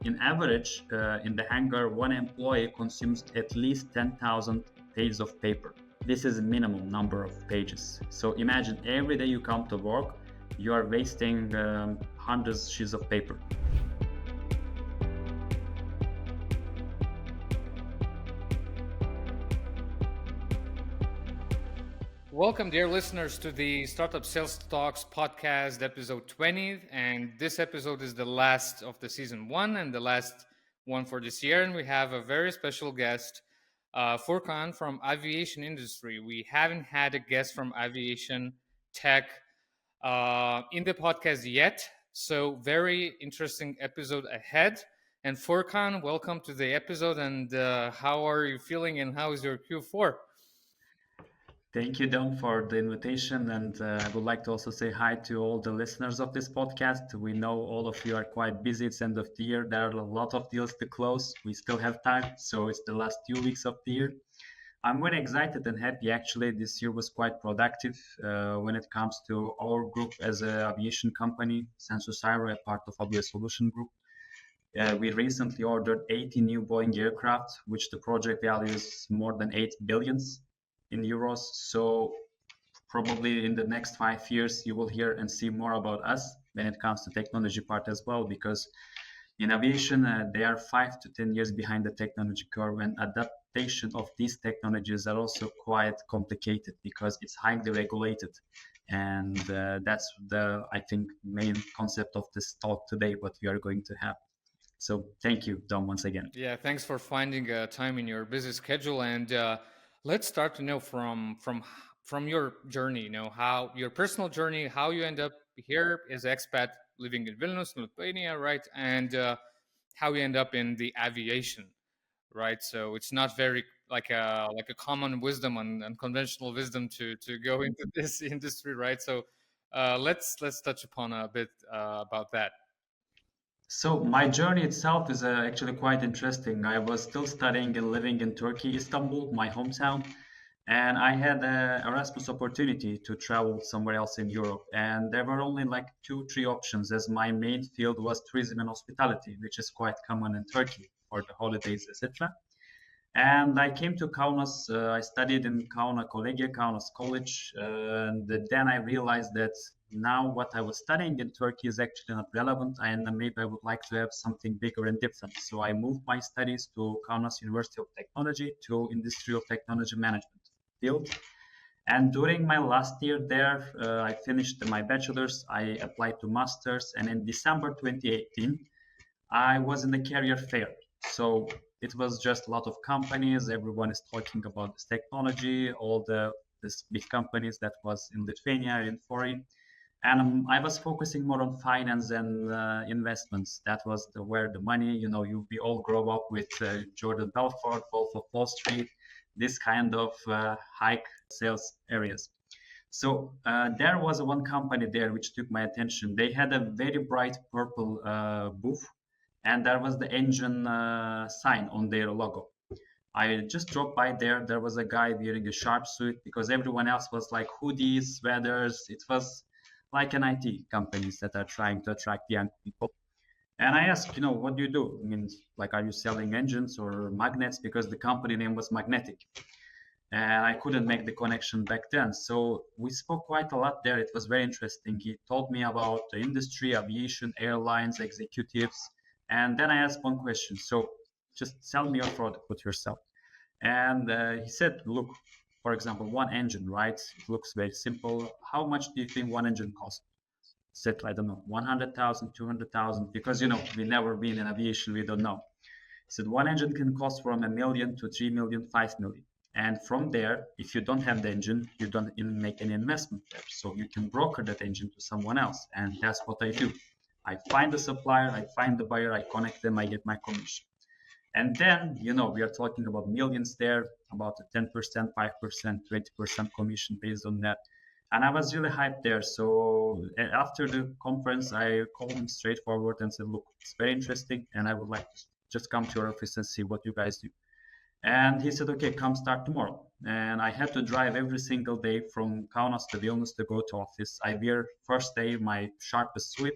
in average, in the hangar, one employee consumes at least 10,000 pages of paper. This is a minimum number of pages. So imagine every day you come to work, you are wasting hundreds of sheets of paper. Welcome, dear listeners, to the Startup Sales Talks podcast, episode 20. And this episode is the last of the season one and the last one for this year. And we have a very special guest, Furkan from Aviation Industry. We haven't had a guest from aviation tech in the podcast yet. So, very interesting episode ahead. And Furkan, welcome to the episode. And how are you feeling and how is your Q4? Thank you, Dom, for the invitation. And I would like to also say hi to all the listeners of this podcast. We know all of you are quite busy. It's end of the year. There are a lot of deals to close. We still have time. So it's the last 2 weeks of the year. I'm very excited and happy. Actually, this year was quite productive when it comes to our group as an aviation company, Sensus Aero, a part of Aviation Solution Group. We recently ordered 80 new Boeing aircraft, which the project value is more than 8 billions in euros. So probably in the next 5 years, you will hear and see more about us when it comes to technology part as well, because in aviation, they are 5 to 10 years behind the technology curve, and adaptation of these technologies are also quite complicated because it's highly regulated. And that's the, I think, main concept of this talk today, what we are going to have. So thank you, Dom, once again. Yeah, thanks for finding time in your busy schedule. And let's start to know from your journey. How your personal journey, how you end up here as an expat living in Vilnius, Lithuania, right? And how you end up in the aviation, right? So it's not very like a common wisdom and conventional wisdom to go into this industry, right? So let's touch upon a bit about that. So my journey itself is actually quite interesting. I was still studying and living in Turkey, Istanbul, my hometown, and I had an Erasmus opportunity to travel somewhere else in Europe. And there were only like 2, 3 options, as my main field was tourism and hospitality, which is quite common in Turkey for the holidays, etc. And I came to Kaunas. I studied in Kaunas College, and then I realized that now what I was studying in Turkey is actually not relevant, and maybe I would like to have something bigger and different. So I moved my studies to Kaunas University of Technology to Industrial Technology Management field. And during my last year there, I finished my bachelor's. I applied to master's, and in December 2018, I was in the career fair. So it was just a lot of companies. Everyone is talking about this technology, all this big companies that was in Lithuania and foreign. And I was focusing more on finance and investments. That was where the money, we all grow up with Jordan Belfort, Wolf of Wall Street, this kind of high sales areas. So there was one company there which took my attention. They had a very bright purple booth, and there was the engine sign on their logo. I just dropped by there. There was a guy wearing a sharp suit because everyone else was like hoodies, sweaters. It was like an IT companies that are trying to attract young people. And I asked, what do you do? I mean, like, are you selling engines or magnets? Because the company name was Magnetic. And I couldn't make the connection back then. So we spoke quite a lot there. It was very interesting. He told me about the industry, aviation, airlines, executives. And then I asked one question. So just sell me your product with yourself. And he said, look, for example, one engine, right? It looks very simple. How much do you think one engine costs? I said, I don't know, 100,000, 200,000, because, we never been in aviation. We don't know. He said, one engine can cost from 1 million to 3 million, 5 million. And from there, if you don't have the engine, you don't even make any investment there. So you can broker that engine to someone else. And that's what I do. I find the supplier, I find the buyer, I connect them, I get my commission. And then, we are talking about millions there, about a 10%, 5%, 20% commission based on that. And I was really hyped there. So after the conference, I called him straightforward and said, look, it's very interesting. And I would like to just come to your office and see what you guys do. And he said, okay, come start tomorrow. And I had to drive every single day from Kaunas to Vilnius to go to office. I wear first day my sharpest suit.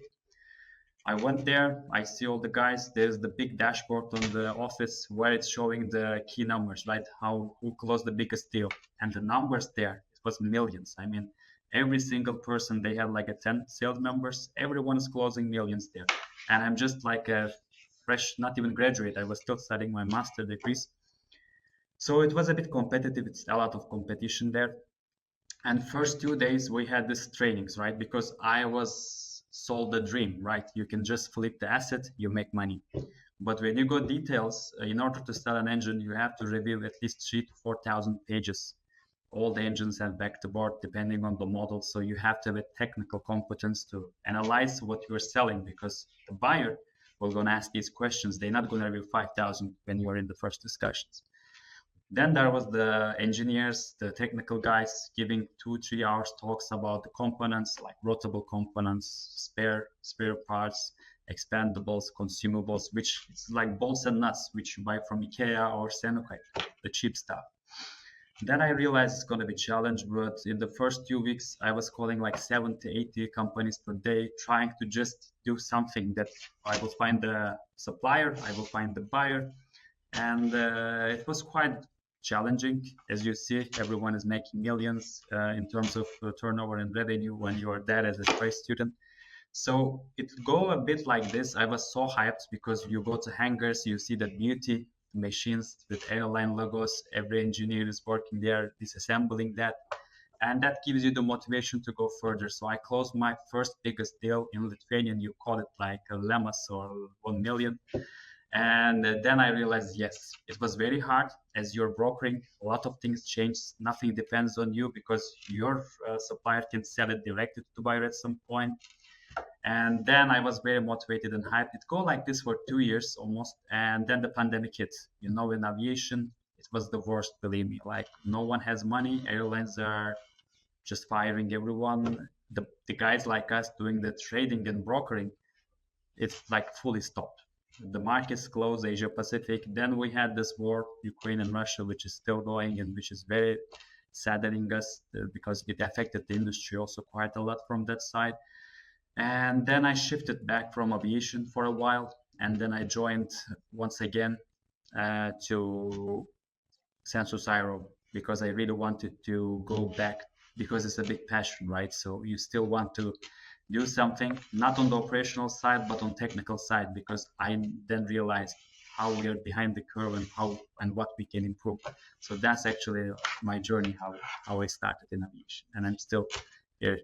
I went there, I see all the guys. There's the big dashboard on the office where it's showing the key numbers, right? How who closed the biggest deal. And the numbers there, it was millions. I mean, every single person, they had like a 10 sales members. Everyone is closing millions there. And I'm just like a fresh, not even graduate. I was still studying my master degrees. So it was a bit competitive. It's a lot of competition there. And first 2 days we had these trainings, right? Because I was sold the dream, right? You can just flip the asset, you make money. But when you go details, in order to start an engine, you have to review at least 3 to 4,000 pages. All the engines have back to board depending on the model. So you have to have a technical competence to analyze what you're selling, because the buyer will gonna ask these questions. They're not gonna review 5,000 when you're in the first discussions. Then there was the engineers, the technical guys giving 2 3 hours talks about the components, like rotable components, spare parts, expendables, consumables, which is like bolts and nuts, which you buy from IKEA or Senukai, the cheap stuff. Then I realized it's going to be a challenge, but in the first 2 weeks, I was calling like 70, 80 companies per day, trying to just do something that I will find the supplier, I will find the buyer, and it was quite challenging. As you see, everyone is making millions in terms of turnover and revenue when you are there as a straight student. So it go a bit like this. I was so hyped because you go to hangars, you see the beauty machines with airline logos. Every engineer is working there, disassembling that, and that gives you the motivation to go further. So I closed my first biggest deal in Lithuanian. You call it like a lemas or 1 million. And then I realized, yes, it was very hard as you're brokering. A lot of things change. Nothing depends on you because your supplier can sell it directly to the buyer at some point. And then I was very motivated and hyped. It go like this for 2 years almost. And then the pandemic hit. You know, in aviation, it was the worst, believe me. Like no one has money. Airlines are just firing everyone. The guys like us doing the trading and brokering, it's like fully stopped. The markets closed, Asia Pacific. Then we had this war, Ukraine and Russia, which is still going and which is very saddening us because it affected the industry also quite a lot from that side. And then I shifted back from aviation for a while, and then I joined once again to Sensus Aero because I really wanted to go back because it's a big passion, right? So you still want to do something, not on the operational side, but on technical side, because I then realized how we are behind the curve and how and what we can improve. So that's actually my journey, how I started in aviation, and I'm still here.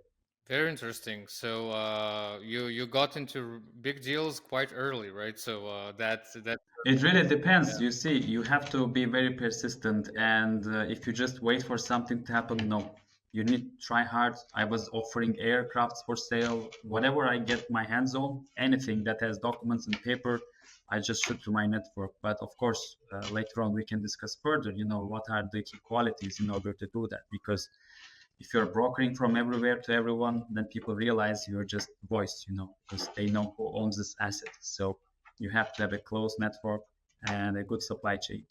Very interesting. So you got into big deals quite early, right? So that It really depends. You see, you have to be very persistent, and if you just wait for something to happen, no. You need to try hard. I was offering aircrafts for sale, whatever I get my hands on, anything that has documents and paper, I just shoot to my network. But of course, later on we can discuss further. You know, what are the key qualities in order to do that? Because if you're brokering from everywhere to everyone, then people realize you're just voice, you know, because they know who owns this asset. So you have to have a close network and a good supply chain.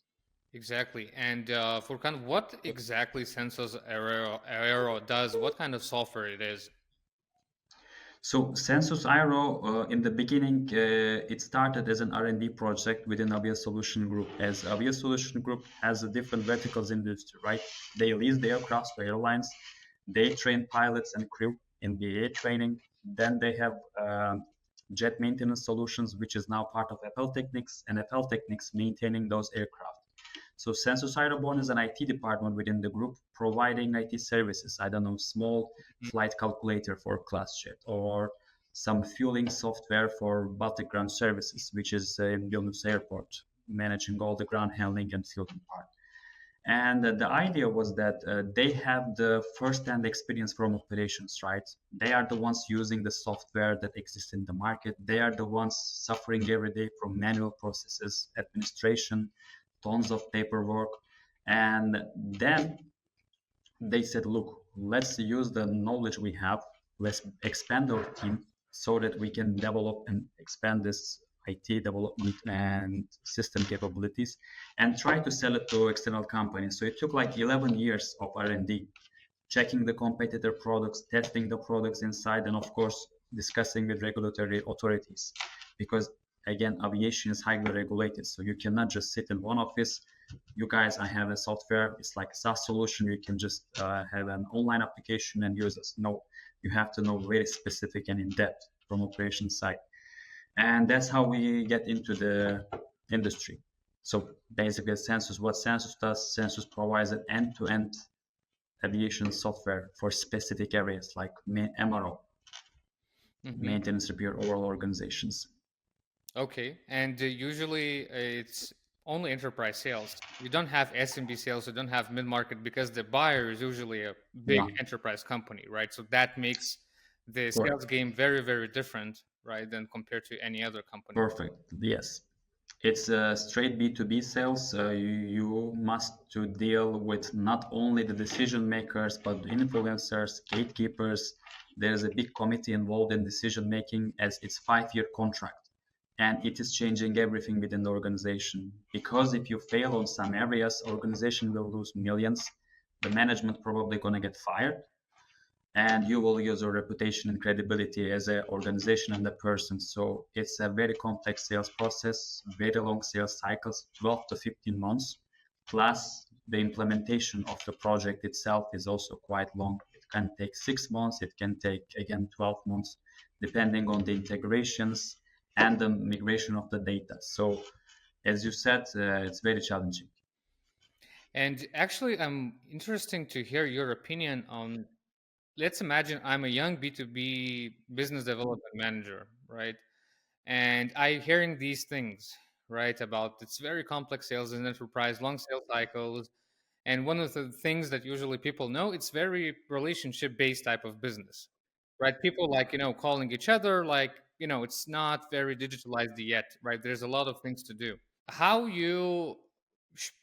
exactly. And Furkan, what exactly Sensus Aero does? What kind of software it is? So Sensus Aero, in the beginning, it started as an R&D project within Avia Solution Group. As Avia Solution Group has a different verticals in the industry, right? They lease the aircraft to airlines. They train pilots and crew in BA training. Then they have jet maintenance solutions, which is now part of FL Technics, and FL Technics maintaining those aircraft. So Sensus Aeroborne is an IT department within the group providing IT services. I don't know, small flight calculator for class jet or some fueling software for Baltic ground services, which is in Vilnius airport, managing all the ground handling and fueling part. And the idea was that they have the first-hand experience from operations, right? They are the ones using the software that exists in the market. They are the ones suffering every day from manual processes, administration, tons of paperwork. And then they said, look, let's use the knowledge we have, let's expand our team so that we can develop and expand this IT development and system capabilities and try to sell it to external companies. So it took like 11 years of R&D, checking the competitor products, testing the products inside, and of course, discussing with regulatory authorities, because again, aviation is highly regulated. So you cannot just sit in one office. You guys, I have a software. It's like a SaaS solution. You can just have an online application and use this. No, you have to know very specific and in depth from operations side, and that's how we get into the industry. So basically, Sensus, what Sensus does, Sensus provides an end-to-end aviation software for specific areas like MRO, Hmm. maintenance, repair, overall organizations. Okay, and usually it's only enterprise sales. You don't have SMB sales, you don't have mid market because the buyer is usually a big Yeah, enterprise company, right? So that makes the sales correct. game very, very different, right, than compared to any other company. Perfect. Yes. It's a straight B2B sales. You must to deal with not only the decision makers, but influencers, gatekeepers. There's a big committee involved in decision making as it's 5-year contract. And it is changing everything within the organization. Because if you fail on some areas, organization will lose millions. The management probably gonna get fired, and you will use your reputation and credibility as an organization and a person. So it's a very complex sales process, very long sales cycles, 12 to 15 months. Plus, the implementation of the project itself is also quite long. It can take 6 months, it can take again 12 months, depending on the integrations and the migration of the data. So, as you said, it's very challenging. And actually, I'm interesting to hear your opinion on, let's imagine I'm a young B2B business development manager, right? And I hearing these things, right, about it's very complex sales in enterprise, long sales cycles. And one of the things that usually people know, it's very relationship based type of business, right? People like, calling each other, like, it's not very digitalized yet, right? There's a lot of things to do. How you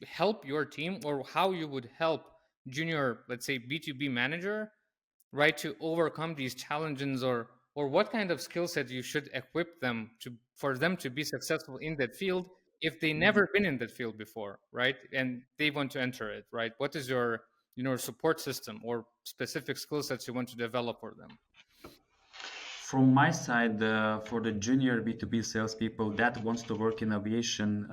help your team, or how you would help junior, let's say, B2B manager, right, to overcome these challenges, or what kind of skill set you should equip them to, for them to be successful in that field if they never been in that field before, right, and they want to enter it, right? What is your support system or specific skill sets you want to develop for them? From my side, for the junior B2B salespeople that wants to work in aviation,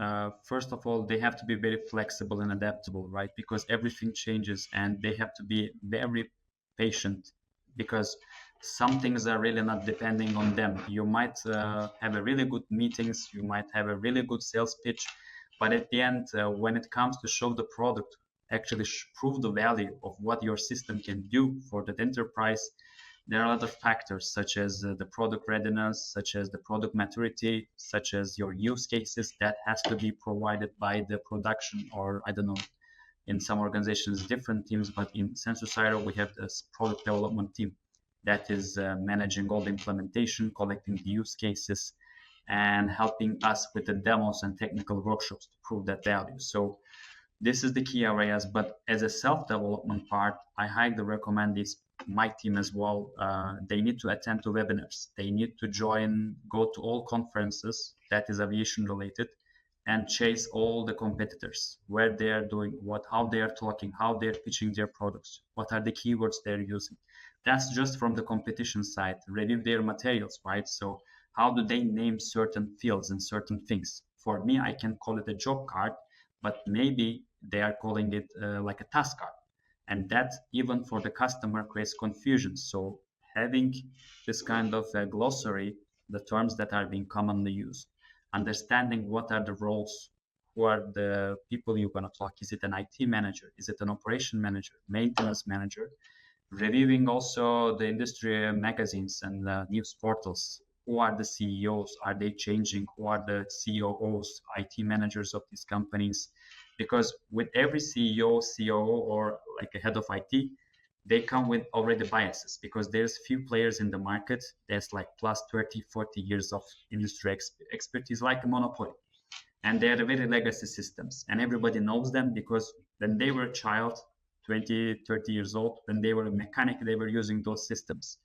first of all, they have to be very flexible and adaptable, right? Because everything changes and they have to be very patient, because some things are really not depending on them. You might have a really good meetings, you might have a really good sales pitch, but at the end, when it comes to show the product, actually prove the value of what your system can do for that enterprise, there are other factors such as the product readiness, such as the product maturity, such as your use cases that has to be provided by the production, or I don't know, in some organizations different teams, but in Sensus Aero we have this product development team that is managing all the implementation, collecting the use cases, and helping us with the demos and technical workshops to prove that value. So this is the key areas, but as a self-development part, I highly recommend this my team as well. They need to attend to webinars. They need to join, go to all conferences that is aviation related, and chase all the competitors, where they are doing what, how they are talking, how they're pitching their products, what are the keywords they're using. That's just from the competition side. Review their materials, right? So how do they name certain fields and certain things? For me, I can call it a job card, but maybe they are calling it like a task card, and that even for the customer creates confusion. So having this kind of a glossary, the terms that are being commonly used, understanding what are the roles, who are the people you're going to talk, is it an IT manager, is it an operation manager, maintenance manager, reviewing also the industry magazines and news portals. Who are the CEOs? Are they changing? Who are the COOs, IT managers of these companies? Because with every CEO, COO, or like a head of IT, they come with already biases, because there's few players in the market that's like plus 30, 40 years of industry expertise, like a monopoly, and they are very legacy systems, and everybody knows them because when they were a child, 20, 30 years old, when they were a mechanic, they were using those systems.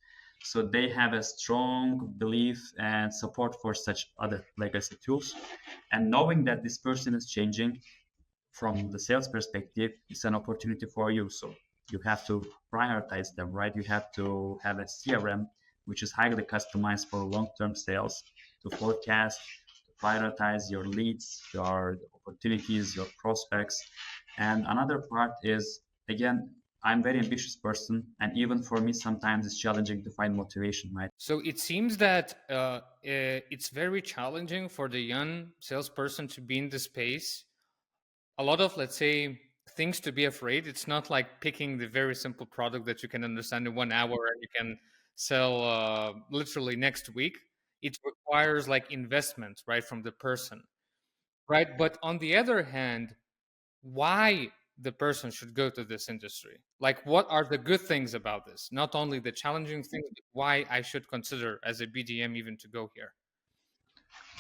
So they have a strong belief and support for such other legacy tools, and knowing that this person is changing, from the sales perspective, it's an opportunity for you. So you have to prioritize them, right? You have to have a CRM which is highly customized for long-term sales to forecast, to prioritize your leads, your opportunities, your prospects. And another part is, again, I'm very ambitious person, and even for me, sometimes it's challenging to find motivation, right? So it seems that it's very challenging for the young salesperson to be in the space. A lot of, let's say, things to be afraid. It's not like picking the very simple product that you can understand in 1 hour and you can sell literally next week. It requires like investment, right, from the person, right? But on the other hand, why the person should go to this industry? Like, what are the good things about this? Not only the challenging things, but why I should consider as a BDM even to go here.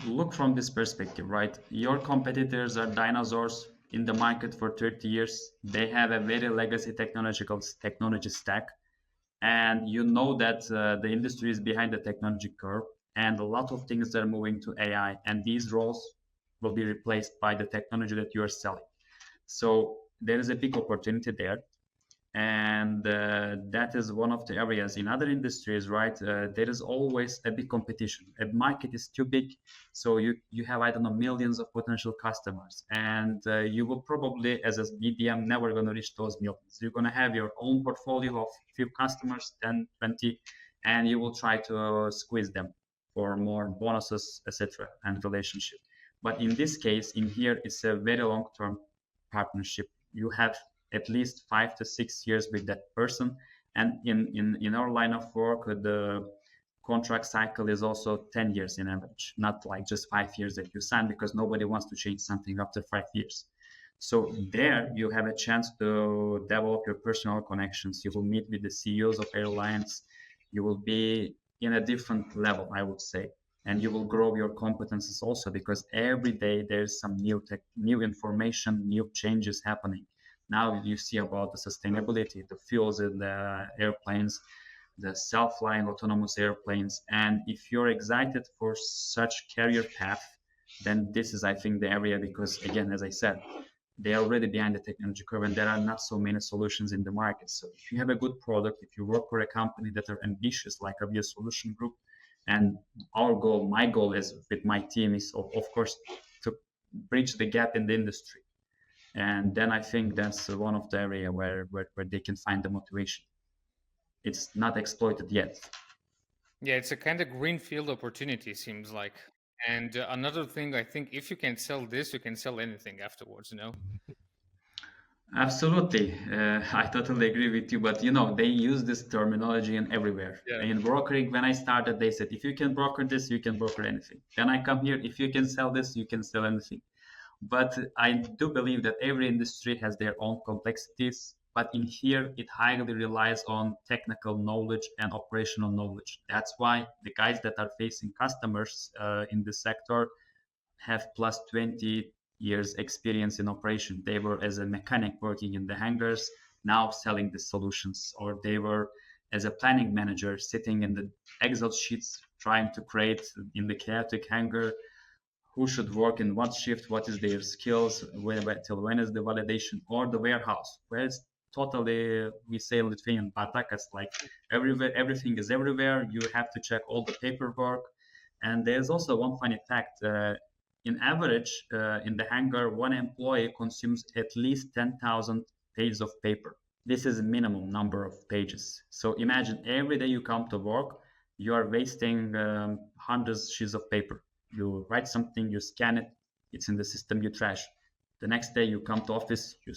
Look from this perspective, right? Your competitors are dinosaurs in the market for 30 years. They have a very legacy technology stack, and you know that the industry is behind the technology curve, and a lot of things are moving to AI, and these roles will be replaced by the technology that you are selling. So there is a big opportunity there, and that is one of the areas. In other industries, right, there is always a big competition. A market is too big, so you have, I don't know, millions of potential customers, and you will probably, as a BDM, never going to reach those millions. You're going to have your own portfolio of few customers, 10, 20, and you will try to squeeze them for more bonuses, etc., and relationship. But in this case, in here, it's a very long term partnership. You have at least 5 to 6 years with that person. And in our line of work, the contract cycle is also 10 years in average, not like just 5 years that you sign, because nobody wants to change something after 5 years. So there you have a chance to develop your personal connections. You will meet with the CEOs of airlines. You will be in a different level, I would say, and you will grow your competences also, because every day there's some new information, new changes happening. Now you see about the sustainability, the fuels in the airplanes, the self-flying autonomous airplanes. And if you're excited for such career path, then this is, I think, the area, because again, as I said, they are already behind the technology curve and there are not so many solutions in the market. So if you have a good product, if you work for a company that are ambitious like Aviation Solution Group, and our goal, my goal is with my team is of course to bridge the gap in the industry. And then I think that's one of the area where they can find the motivation. It's not exploited yet. Yeah, it's a kind of greenfield opportunity, seems like. And another thing, I think if you can sell this, you can sell anything afterwards, you know? Absolutely, I totally agree with you. But they use this terminology in everywhere. Yeah. In brokering, when I started, they said, if you can broker this, you can broker anything. Then I come here, if you can sell this, you can sell anything. But I do believe that every industry has their own complexities. But in here, it highly relies on technical knowledge and operational knowledge. That's why the guys that are facing customers in this sector have plus 20 years experience in operation. They were as a mechanic working in the hangars, now selling the solutions, or they were as a planning manager sitting in the Excel sheets trying to create in the chaotic hangar who should work in what shift, what is their skills, till when is the validation, or the warehouse, where it's totally, we say in Lithuanian, batakas, like everywhere, everything is everywhere. You have to check all the paperwork. And there's also one funny fact. In average, in the hangar, one employee consumes at least 10,000 pages of paper. This is a minimum number of pages. So imagine every day you come to work, you are wasting hundreds of sheets of paper. You write something, you scan it, it's in the system, you trash. The next day you come to office, you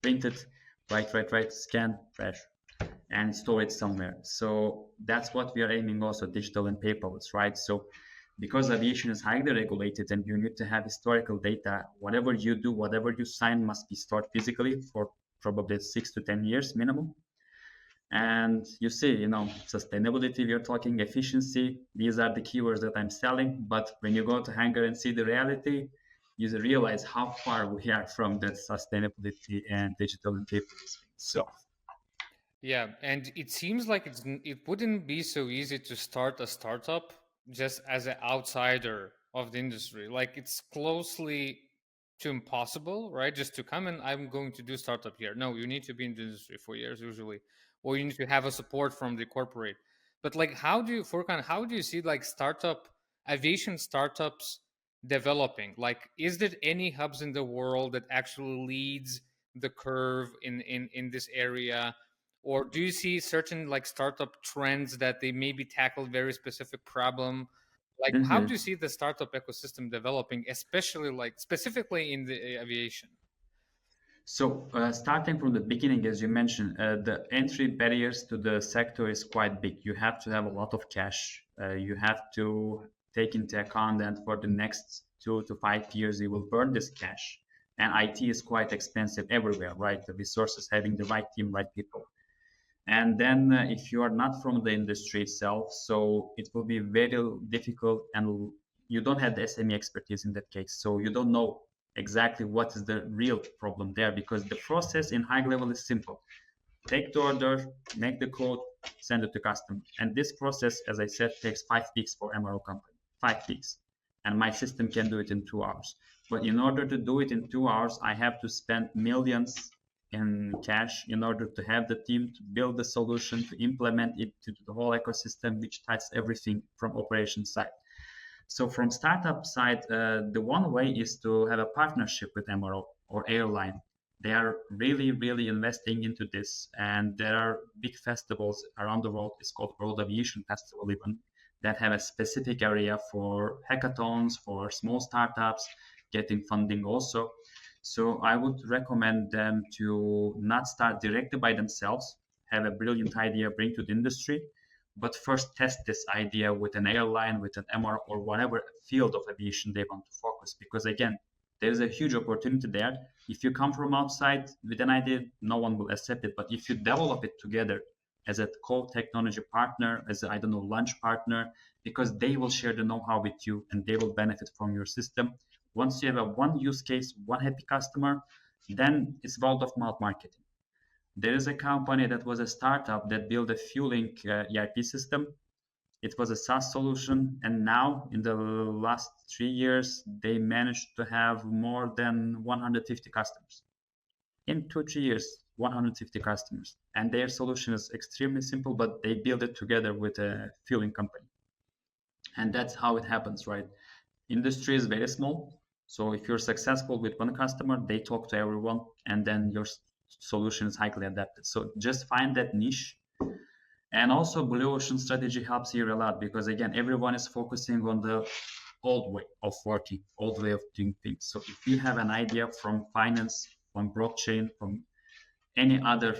print it, write, scan, trash, and store it somewhere. So that's what we are aiming also, digital and paperless, right? So because aviation is highly regulated and you need to have historical data, whatever you do, whatever you sign must be stored physically for probably 6 to 10 years minimum. And you see, sustainability, we're talking efficiency. These are the keywords that I'm selling. But when you go to hangar and see the reality, you realize how far we are from that sustainability and digital and paperless. So Yeah, and it seems like it wouldn't be so easy to start a startup just as an outsider of the industry. Like it's closely to impossible, right? Just to come and I'm going to do startup here. No, you need to be in the industry for years usually, or you need to have a support from the corporate. But like, how do you, Furkan, how do you see like aviation startups developing? Like, is there any hubs in the world that actually leads the curve in this area? Or do you see certain like startup trends that they maybe tackle very specific problem? Like, how do you Mhm. see the startup ecosystem developing, especially like specifically in the aviation? So, starting from the beginning, as you mentioned, the entry barriers to the sector is quite big. You have to have a lot of cash. You have to take into account that for the next 2 to 5 years, you will burn this cash. And IT is quite expensive everywhere, right? The resources, having the right team, right people. And then if you are not from the industry itself, so it will be very difficult, and you don't have the SME expertise in that case, so you don't know exactly what is the real problem there, because the process in high level is simple. Take the order, make the code, send it to customer. And this process, as I said, takes 5 weeks for MRO company. 5 weeks. And my system can do it in 2 hours. But in order to do it in 2 hours, I have to spend millions in cash in order to have the team to build the solution, to implement it to the whole ecosystem, which touches everything from operation side. So from startup side, the one way is to have a partnership with MRO or airline. They are really, really investing into this, and there are big festivals around the world. It's called World Aviation Festival even, that have a specific area for hackathons, for small startups, getting funding also. So I would recommend them to not start directly by themselves, have a brilliant idea, bring to the industry, but first test this idea with an airline, with an MR, or whatever field of aviation they want to focus. Because again, there's a huge opportunity there. If you come from outside with an idea, no one will accept it. But if you develop it together as a co-technology partner, as a, I don't know, launch partner, because they will share the know-how with you and they will benefit from your system. Once you have a one use case, one happy customer, then it's word of mouth marketing. There is a company that was a startup that built a fueling ERP system. It was a SaaS solution, and now in the last 3 years, they managed to have more than 150 customers. In 2 3 years, 150 customers, and their solution is extremely simple, but they build it together with a fueling company, and that's how it happens, right? Industry is very small, so if you're successful with one customer, they talk to everyone, and then your solution is highly adapted. So just find that niche. And also blue ocean strategy helps here a lot, because again, everyone is focusing on the old way of working, old way of doing things. So if you have an idea from finance, from blockchain, from any other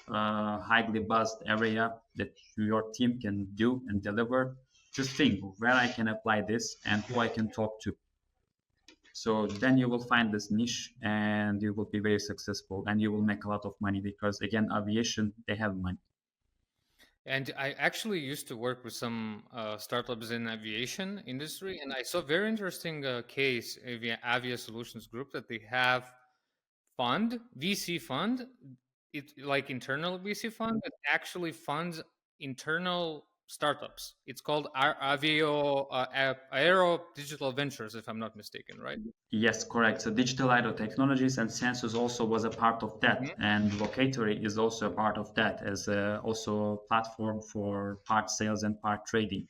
highly buzzed area that your team can do and deliver, just think where I can apply this and who I can talk to. So then you will find this niche and you will be very successful and you will make a lot of money, because again, aviation, they have money. And I actually used to work with some startups in aviation industry, and I saw a very interesting case, Avia Solutions Group, that they have VC fund, it like internal VC fund that actually funds internal startups. It's called Aero Digital Ventures, if I'm not mistaken, right? Yes, correct. So digital Aero technologies and Sensus also was a part of that, Mhm. and Locatory is also a part of that as also a platform for part sales and part trading.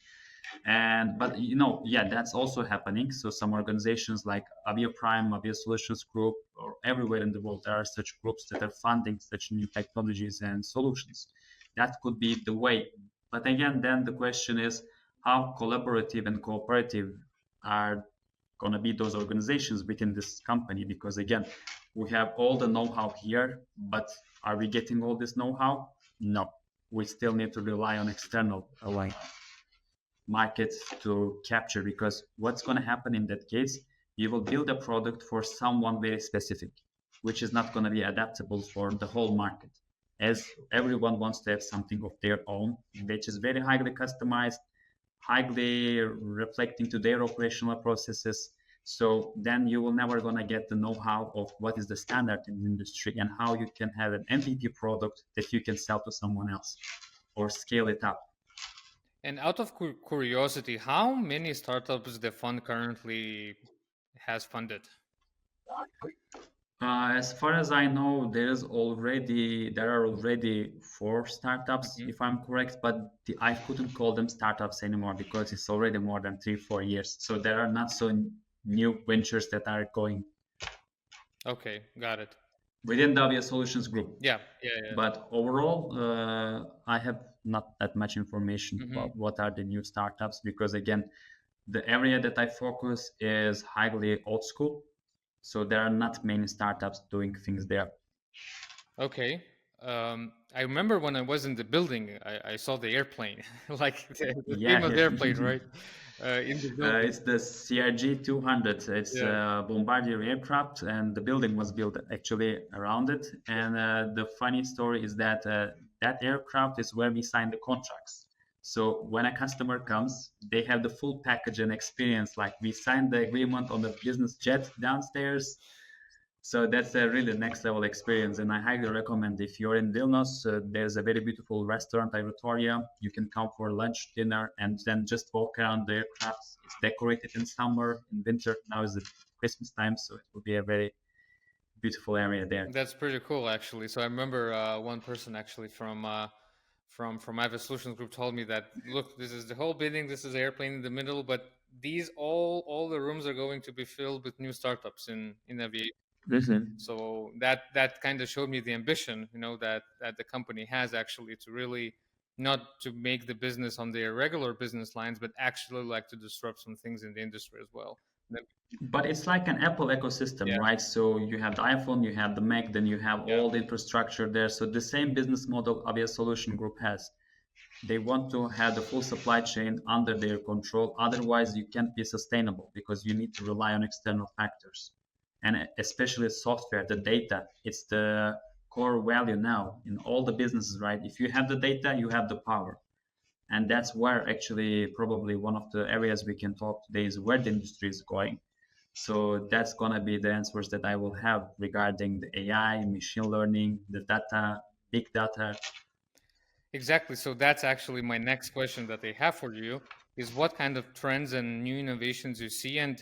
And but yeah, that's also happening. So some organizations like Avia Prime, Avia Solutions Group, or everywhere in the world, there are such groups that are funding such new technologies and solutions. That could be the way. But again, then the question is how collaborative and cooperative are going to be those organizations within this company, because again, we have all the know-how here, but are we getting all this know-how? No, we still need to rely on external markets to capture, because what's going to happen in that case, you will build a product for someone very specific, which is not going to be adaptable for the whole market, as everyone wants to have something of their own, which is very highly customized, highly reflecting to their operational processes. So then you will never gonna get the know-how of what is the standard in the industry and how you can have an MVP product that you can sell to someone else or scale it up. And out of curiosity, how many startups the fund currently has funded? As far as I know, there are already four startups, Hmm. if I'm correct, but I couldn't call them startups anymore because it's already more than 3, 4 years. So there are not so new ventures that are going Okay, got it. within the Avia Solutions group. Yeah, yeah, yeah. But overall, I have not that much information Hmm. about what are the new startups because again, the area that I focus is highly old school. So there are not many startups doing things there. Okay. I remember when I was in the building, I saw the airplane, like the Yeah, famous yeah. airplane, right? In the building. It's the CRG 200. It's Yeah. a Bombardier aircraft, and the building was built actually around it. And the funny story is that that aircraft is where we sign the contracts. So when a customer comes, they have the full package and experience. Like we signed the agreement on the business jet downstairs. So that's a really next level experience, and I highly recommend if you're in Vilnius. There's a very beautiful restaurant, Aerotoria. You can come for lunch, dinner, and then just walk around the aircraft. It's decorated in summer, in winter. Now is the Christmas time, so it will be a very beautiful area there. That's pretty cool, actually. So I remember one person actually from Aviation Solutions Group told me that look, this is the whole building, this is the airplane in the middle, but these all the rooms are going to be filled with new startups in aviation. Listen. So that kind of showed me the ambition, that the company has actually to really not to make the business on their regular business lines, but actually like to disrupt some things in the industry as well. Then- But it's like an Apple ecosystem, Yeah, right? So you have the iPhone, you have the Mac, then you have yeah. all the infrastructure there. So the same business model Avia Solution Group has. They want to have the full supply chain under their control. Otherwise, you can't be sustainable because you need to rely on external factors. And especially software, the data, it's the core value now in all the businesses, right? If you have the data, you have the power. And that's where actually probably one of the areas we can talk today is where the industry is going. So that's going to be the answers that I will have regarding the AI, machine learning, the data, big data. Exactly. So that's actually my next question that I have for you is what kind of trends and new innovations you see and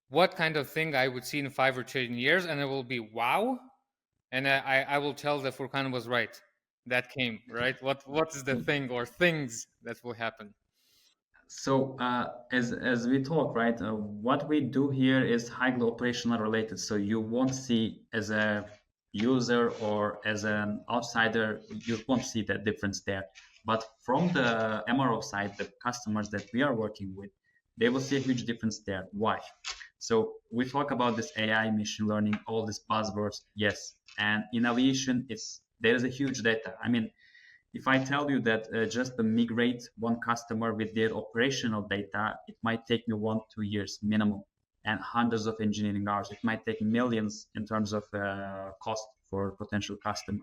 what kind of thing I would see in 5 or 10 years and it will be wow. And I will tell that Furkan was right. That came, right? What is the thing or things that will happen? So as we talk, right, what we do here is highly operational related. So you won't see as a user or as an outsider, you won't see that difference there. But from the MRO side, the customers that we are working with, they will see a huge difference there. Why? So we talk about this AI, machine learning, all these buzzwords, yes. And in aviation, it's there is a huge data. I mean, if I tell you that just to migrate one customer with their operational data, it might take me 1, 2 years minimum and hundreds of engineering hours. It might take millions in terms of cost for potential customer.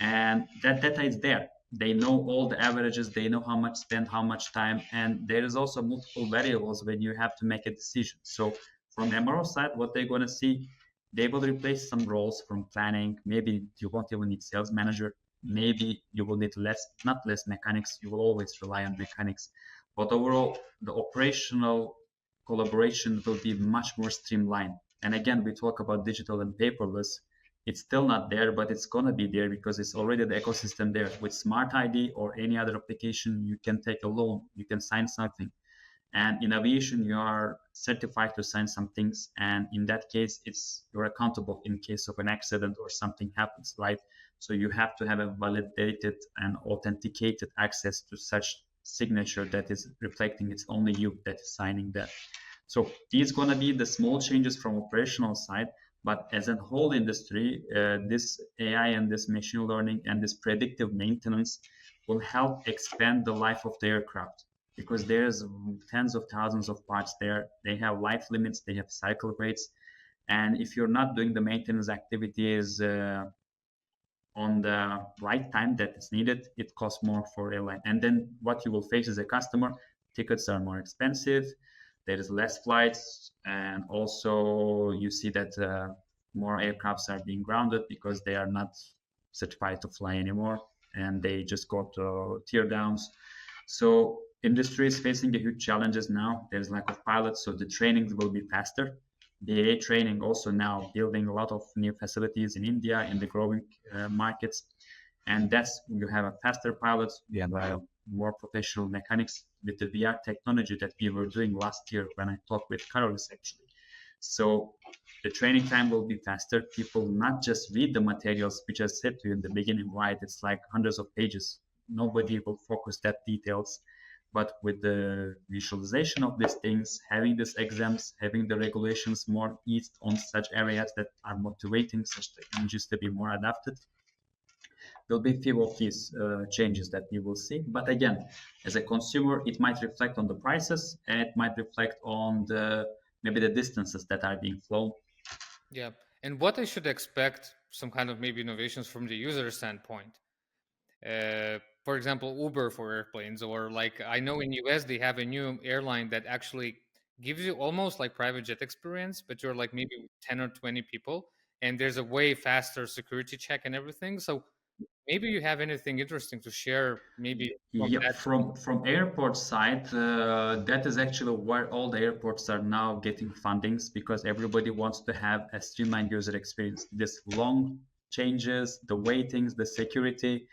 And that data is there. They know all the averages, they know how much spend, how much time, and there is also multiple variables when you have to make a decision. So from MRO side, what they're going to see, they will replace some roles from planning. Maybe you won't even need sales manager. Maybe you will need less, not less mechanics. You will always rely on mechanics. But overall, the operational collaboration will be much more streamlined. And again, we talk about digital and paperless. It's still not there, but it's gonna be there because it's already the ecosystem there. With Smart ID or any other application, you can take a loan, you can sign something. And in aviation, you are certified to sign some things. And in that case, it's you're accountable in case of an accident or something happens, right? So you have to have a validated and authenticated access to such signature that is reflecting it's only you that is signing that. So these gonna be the small changes from operational side, but as a whole industry, this AI and this machine learning and this predictive maintenance will help expand the life of the aircraft because there's tens of thousands of parts there. They have life limits, they have cycle rates, and if you're not doing the maintenance activities on the right time that is needed, it costs more for airline. And then what you will face as a customer, tickets are more expensive, there is less flights, and also you see that more aircrafts are being grounded because they are not certified to fly anymore, and they just go to tear downs. So industry is facing a huge challenges now. There's lack of pilots, so the training will be faster. BA training also now building a lot of new facilities in India in the growing markets. And that's you have a faster pilots, you have a more professional mechanics with the VR technology that we were doing last year when I talked with Carlos actually. So the training time will be faster. People not just read the materials, which I said to you in the beginning, right? It's like hundreds of pages. Nobody will focus that details. But with the visualization of these things, having these exams, having the regulations more eased on such areas that are motivating such technologies to be more adapted, there'll be few of these changes that we will see. But again, as a consumer, it might reflect on the prices and it might reflect on the maybe the distances that are being flown. Yeah. And what I should expect, some kind of maybe innovations from the user standpoint. For example, Uber for airplanes, or like I know in US they have a new airline that actually gives you almost like private jet experience, but you're like maybe 10 or 20 people, and there's a way faster security check and everything. So maybe you have anything interesting to share, maybe from Yeah, that. from airport side, that is actually where all the airports are now getting fundings because everybody wants to have a streamlined user experience. This long changes, the waitings, the security.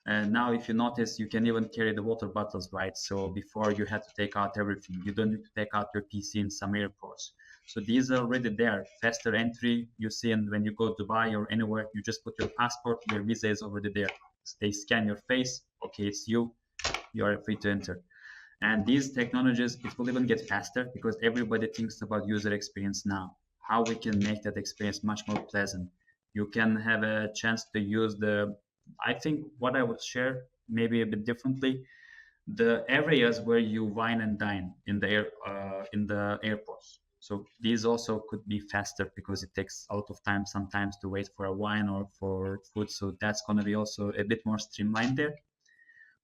And now, if you notice, you can even carry the water bottles, right? So before you had to take out everything, you don't need to take out your PC in some airports. So these are already there. Faster entry, you see, and when you go to Dubai or anywhere, you just put your passport, your visa is already there. They scan your face, okay, it's you are free to enter. And these technologies, it will even get faster because everybody thinks about user experience now. How we can make that experience much more pleasant. You can have a chance to use the, I think what I would share maybe a bit differently, the areas where you wine and dine in the airports. So these also could be faster because it takes a lot of time sometimes to wait for a wine or for food. So that's going to be also a bit more streamlined there.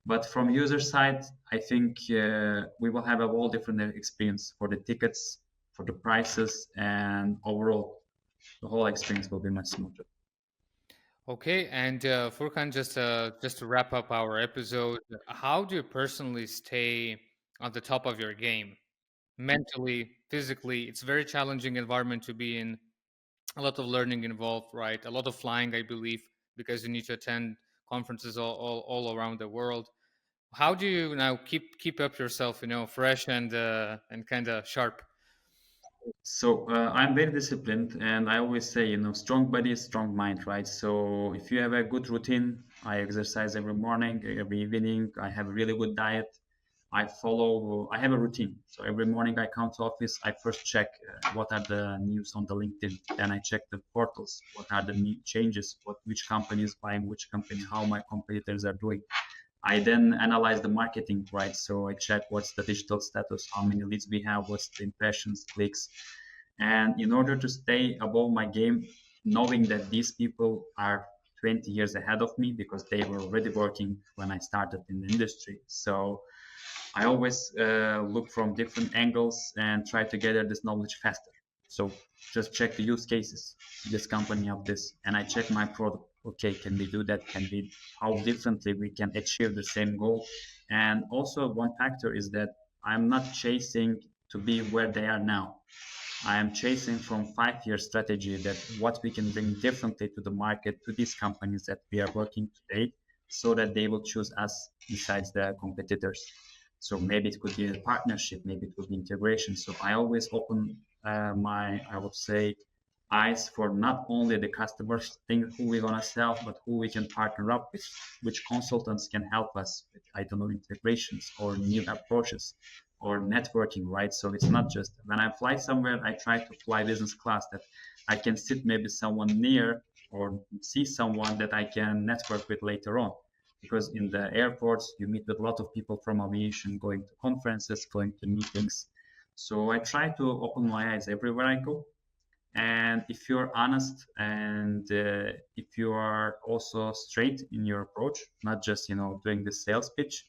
But from user side, I think we will have a whole different experience for the tickets, for the prices, and overall, the whole experience will be much smoother. Okay, and Furkan, just to wrap up our episode, how do you personally stay on the top of your game, mentally, physically? It's a very challenging environment to be in. A lot of learning involved, right? A lot of flying, I believe, because you need to attend conferences all around the world. How do you now keep up yourself, fresh and kind of sharp? So I'm very disciplined, and I always say, strong body, strong mind, right? So if you have a good routine, I exercise every morning, every evening. I have a really good diet. I have a routine. So every morning I come to office, I first check what are the news on the LinkedIn. Then I check the portals. What are the new changes? Which company is buying which company? How my competitors are doing. I then analyze the marketing, right? So I check what's the digital status, how many leads we have, what's the impressions, clicks. And in order to stay above my game, knowing that these people are 20 years ahead of me because they were already working when I started in the industry. So I always look from different angles and try to gather this knowledge faster. So just check the use cases. This company of this, and I check my product. Okay, can we do that? Can we? How differently we can achieve the same goal? And also one factor is that I'm not chasing to be where they are now. I am chasing from 5 year strategy that what we can bring differently to the market to these companies that we are working today so that they will choose us besides the competitors. So maybe it could be a partnership, maybe it could be integration. So I always open I would say, eyes for not only the customers think who we're gonna sell, but who we can partner up with, which consultants can help us with, I don't know, integrations or new approaches or networking, right? So it's not just when I fly somewhere, I try to fly business class that I can sit maybe someone near or see someone that I can network with later on. Because in the airports, you meet with a lot of people from aviation, going to conferences, going to meetings. So I try to open my eyes everywhere I go. And if you're honest and if you are also straight in your approach, not just doing the sales pitch,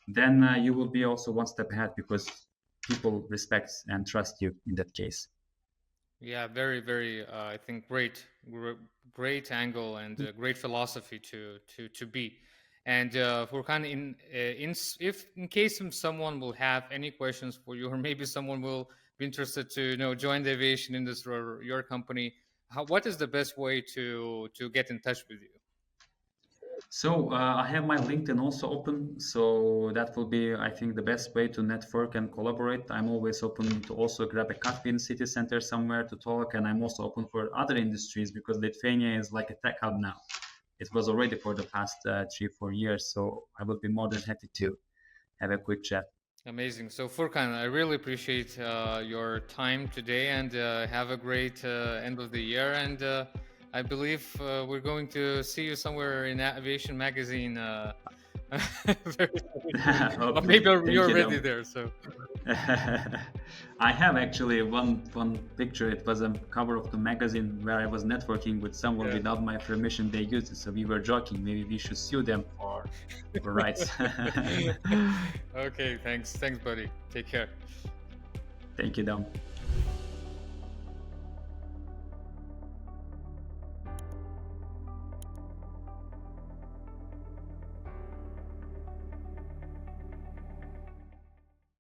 then you will be also one step ahead because people respect and trust you in that case. Yeah, very, very. I think great angle and great philosophy to be. And Furkan, if in case someone will have any questions for you, or maybe someone will be interested to join the aviation industry or your company, what is the best way to get in touch with you? So I have my LinkedIn also open, so that will be, I think, the best way to network and collaborate. I'm always open to also grab a coffee in city center somewhere to talk, and I'm also open for other industries because Lithuania is like a tech hub now. It was already for the past 3-4 years, so I will be more than happy to have a quick chat. Amazing. So Furkan, I really appreciate your time today, and have a great end of the year. And I believe we're going to see you somewhere in Aviation Magazine very soon. Or Hopefully. maybe Thank you're you, already Dom. there. So I have actually one picture. It was a cover of the magazine where I was networking with someone yeah. without my permission. They used it, so we were joking. Maybe we should sue them for rights. Okay, thanks, buddy. Take care. Thank you, Dom.